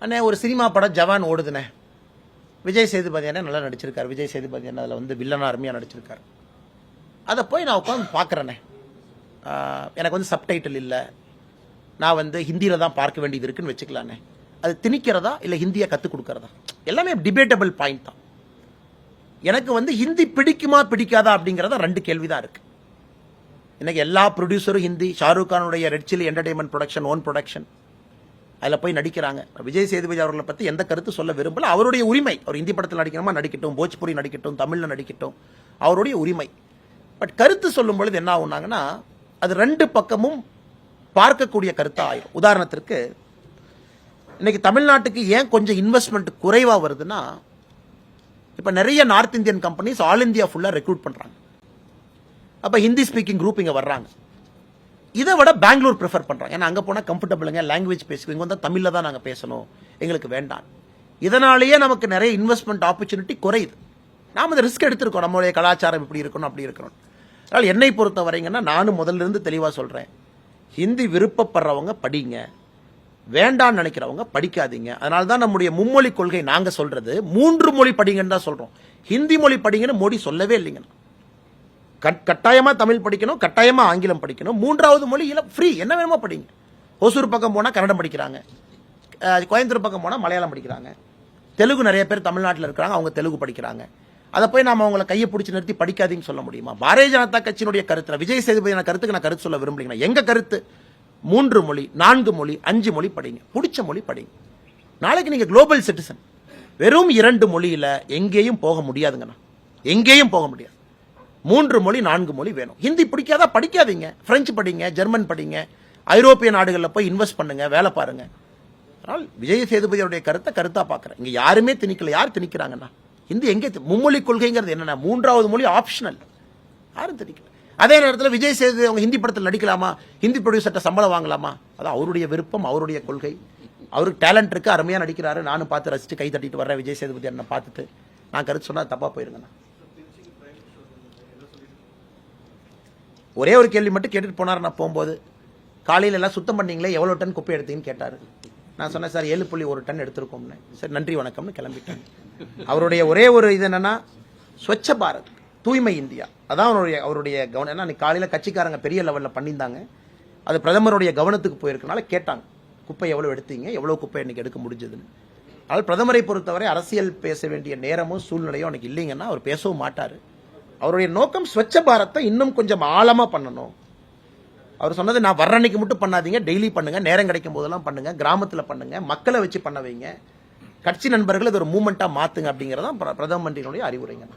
அண்ணே ஒரு சினிமா படம் ஜவான் ஓடுதுண்ணே, விஜய் சேதுபதி அண்ணே நல்லா நடிச்சிருக்காரு, விஜய் சேதுபதி அண்ணே அதில் வந்து வில்லனா அருமையாக நடிச்சிருக்காரு. அதை போய் நான் உட்காந்து பார்க்குறேண்ணே. எனக்கு வந்து சப்டைட்டில் இல்லை, நான் வந்து ஹிந்தியில் தான் பார்க்க வேண்டியது இருக்குன்னு வச்சுக்கலாண்ணே. அது திணிக்கிறதா இல்லை ஹிந்தியை கற்றுக் கொடுக்கறதா, எல்லாமே டிபேட்டபிள் பாயிண்ட் தான். எனக்கு வந்து ஹிந்தி பிடிக்குமா பிடிக்காதா அப்படிங்கிறத ரெண்டு கேள்வி தான் இருக்கு. இன்னைக்கு எல்லா ப்ரொடியூசரும் ஹிந்தி. ஷாருக் கானுடைய red chilli entertainment production, own production, அதில் போய் நடிக்கிறாங்க. விஜய் சேதுபதி அவர்களை பற்றி எந்த கருத்து சொல்ல விரும்பல, அவருடைய உரிமை. அவர் ஹிந்தி படத்தில் நடிக்கணுமா நடிக்கட்டும், போஜ்புரி நடிக்கட்டும், தமிழில் நடிக்கட்டும், அவருடைய உரிமை. பட் கருத்து சொல்லும் பொழுது என்ன ஆகுனாங்கன்னா, அது ரெண்டு பக்கமும் பார்க்கக்கூடிய கருத்தாக ஆயிடும். உதாரணத்திற்கு இன்னைக்கு தமிழ்நாட்டுக்கு ஏன் கொஞ்சம் இன்வெஸ்ட்மெண்ட் குறைவாக வருதுன்னா, இப்போ நிறைய north Indian companies all India ஃபுல்லாக ரெக்ரூட் பண்ணுறாங்க. அப்போ ஹிந்தி ஸ்பீக்கிங் குரூப் இங்கே வர்றாங்க. இதை விட பெங்களூர் ப்ரிஃபர் பண்ணுறாங்க. ஏன்னா அங்கே போனால் கம்ஃபர்டபுளுங்க, லாங்குவேஜ் பேசுவோம், இங்கே வந்து தமிழில் தான் நாங்கள் பேசணும், எங்களுக்கு வேண்டாம். இதனாலேயே நமக்கு நிறைய இன்வெஸ்ட்மெண்ட் ஆப்பர்ச்சுனிட்டி குறையுது. நாம் அதை ரிஸ்க் எடுத்திருக்கோம், நம்மளுடைய கலாச்சாரம் இப்படி இருக்கணும் அப்படி இருக்கணும். அதனால் என்னை பொறுத்த வரைங்கன்னா, நானும் முதல்ல இருந்து தெளிவாக சொல்கிறேன், ஹிந்தி விருப்பப்படுறவங்க படிங்க, வேண்டான்னு நினைக்கிறவங்க படிக்காதீங்க. அதனால தான் நம்முடைய மும்மொழி கொள்கை நாங்கள் சொல்றது 3 மொழி படிங்கன்னு தான் சொல்கிறோம். ஹிந்தி மொழி படிங்கன்னு மோடி சொல்லவே இல்லைங்க. கட்டாயமா தமிழ் படிக்கணும், கட்டாயமா ஆங்கிலம் படிக்கணும், 3வது மொழி ஃப்ரீ, என்ன வேணுமோ படிங்க. ஒசூர் பக்கம் போனால் கன்னடம் படிக்கிறாங்க, கோயம்புத்தூர் பக்கம் போனால் மலையாளம் படிக்கிறாங்க, தெலுங்கு நிறைய பேர் தமிழ்நாட்டில் இருக்கிறாங்க, அவங்க தெலுங்கு படிக்கிறாங்க. அதை போய் நாம அவங்களை கையை பிடிச்சி நிறுத்தி படிக்காதீங்கன்னு சொல்ல முடியுமா? பாரதிய ஜனதா கட்சியினுடைய கருத்துல, விஜய் சேதுபதி கருத்துக்கு நான் கருத்து சொல்ல விரும்பலீங்கன்னா, எங்க கருத்து 3 மொழி, 4 மொழி, 5 மொழி படிங்க, பிடிச்ச மொழி படிங்க. நாளைக்கு நீங்க குளோபல் சிட்டிசன். வெறும் 2 மொழியில எங்கேயும் போக முடியாதுங்கண்ணா, எங்கேயும் போக முடியாது. 3 மொழி 4 மொழி வேணும். ஹிந்தி பிடிக்காதா படிக்காதீங்க, பிரெஞ்சு படிங்க, ஜெர்மன் படிங்க, ஐரோப்பிய நாடுகளில் போய் இன்வெஸ்ட் பண்ணுங்க, வேலை பாருங்க. அதனால் விஜய் சேதுபதியோடைய கருத்தை கருத்தா பார்க்குறேன். இங்க யாருமே திணிக்கல. யார் திணிக்கிறாங்கன்னா, ஹிந்தி எங்கே? மும்மொழி கொள்கைங்கிறது என்னன்னா, 3வது மொழி ஆப்ஷனல், யாரும் திணிக்கல. அதே நேரத்தில் விஜய் சேதுபதி அவங்க ஹிந்தி படத்தில் நடிக்கலாமா, ஹிந்தி ப்ரொடியூசர்ட்ட சம்பளம் வாங்கலாமா, அது அவருடைய விருப்பம், அவருடைய கொள்கை. அவருக்கு டேலண்ட் இருக்கு, அருமையாக நடிக்கிறாரு. நானும் பார்த்து ரசித்து கை தட்டிட்டு வர்றேன். விஜய் சேதுபதி என்ன பார்த்துட்டு நான் கருத்து சொன்னால் தப்பாக போயிருங்கண்ணா. ஒரே ஒரு கேள்வி மட்டும் கேட்டுட்டு போனார். நான் போகும்போது காலையில் எல்லாம் சுத்தம் பண்ணீங்களே, எவ்வளோ டன் குப்பை எடுத்தீங்கன்னு கேட்டார். நான் சொன்னேன், சார் 7.1 டன் எடுத்திருக்கோம்னு. சரி நன்றி வணக்கம்னு கிளம்பிட்டேன். அவருடைய ஒரே ஒரு இது என்னன்னா, ஸ்வச்ச பாரத், தூய்மை இந்தியா, அதான் அவருடைய கவனம். ஏன்னா காலையில் கட்சிக்காரங்க பெரிய லெவலில் பண்ணியிருந்தாங்க, அது பிரதமருடைய கவனத்துக்கு போயிருக்கனால கேட்டாங்க, குப்பை எவ்வளோ எடுத்தீங்க, எவ்வளோ குப்பை இன்னைக்கு எடுக்க முடிஞ்சதுன்னு. அதனால் பிரதமரை பொறுத்தவரை அரசியல் பேச வேண்டிய நேரமும் சூழ்நிலையும் அவனுக்கு இல்லைங்கன்னா அவர் பேசவும் மாட்டார். அவருடைய நோக்கம் ஸ்வச்ச பாரத்தை இன்னும் கொஞ்சம் ஆழமா பண்ணணும். அவர் சொன்னது, நான் வர்ற அன்னைக்கு மட்டும் பண்ணாதீங்க, டெய்லி பண்ணுங்க, நேரம் கிடைக்கும் போதெல்லாம் பண்ணுங்க, கிராமத்தில் பண்ணுங்க, மக்களை வச்சு பண்ண வைங்க, கட்சி நண்பர்கள் இது ஒரு மூமெண்டா மாத்துங்க அப்படிங்கறதான் பிரதம மந்திரியினுடைய அறிவுரைங்க.